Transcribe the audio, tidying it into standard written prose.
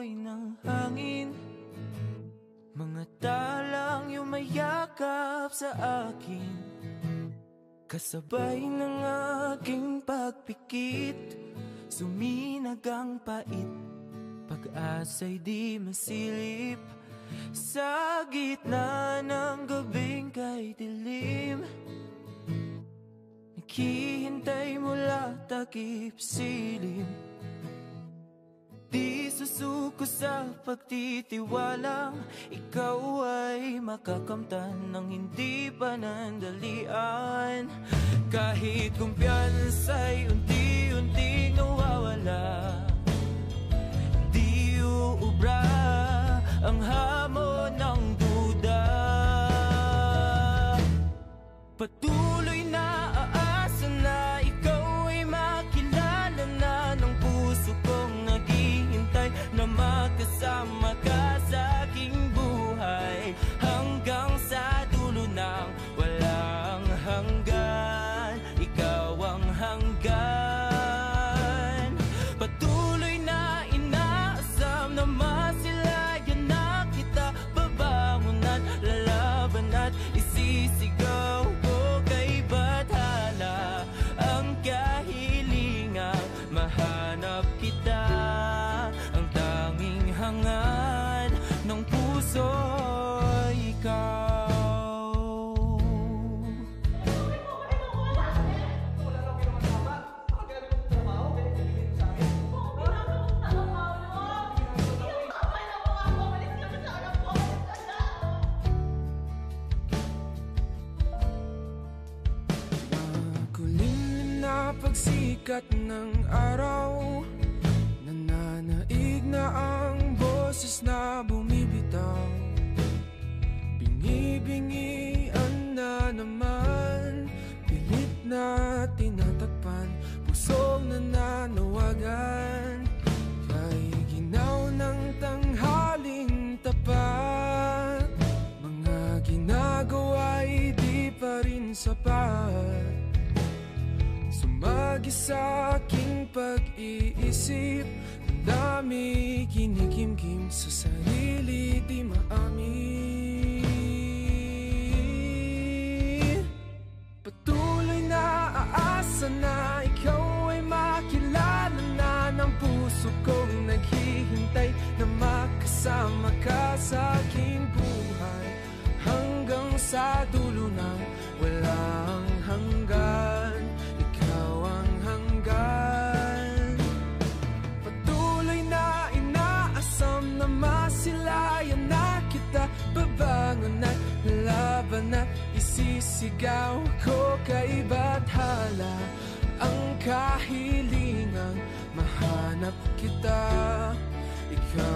amoy ng hangin, mga talang yumayakap sa akin, kasabay ng aking pagpikit. Suminag ang pait, pag-asa'y di masilip, sa gitna ng gabing kay dilim. Naghihintay mula takip silim, di susuko sa pagtitiwalang ikaw ay makakamtan ng hindi panandalian. Kahit kumpiyansa'y unti-unting nawawala, di uubra ang hamon ng duda. Patuloy na aasa na ikaw ay makilala na ng puso kong naghihintay na magkasama ka sa aking buhay, hanggang sa dulo ng walang hanggan. Ikaw ang hanggan. Patuloy na inaasam na masilayan na kita, babangon at lalaban at isisigaw ko kay bathala ang kahilingang mahanap kita, ang tanging hangad ng puso ikaw. Pagsikat ng araw, nananaig na ang boses na bumibitaw. Bingi-bingian na naman, pilit na tinatakpan, pusong nananawagan. Kay ginaw ng tanghaling tapat, mga ginagawa'y di pa rin sapat. Sumagi sa aking pag-iisip, ang dami kinikimkim sa sarili di maamin. Patuloy na aasa na ikaw ay makilala na ng puso kong naghihintay na makasama ka sa aking buhay, hanggang sa dulo ng walang hanggan. Patuloy na inaasam na masilayan na kita, babangon at lalaban at isisigaw ko kay bathala ang kahilingang mahanap kita, ikaw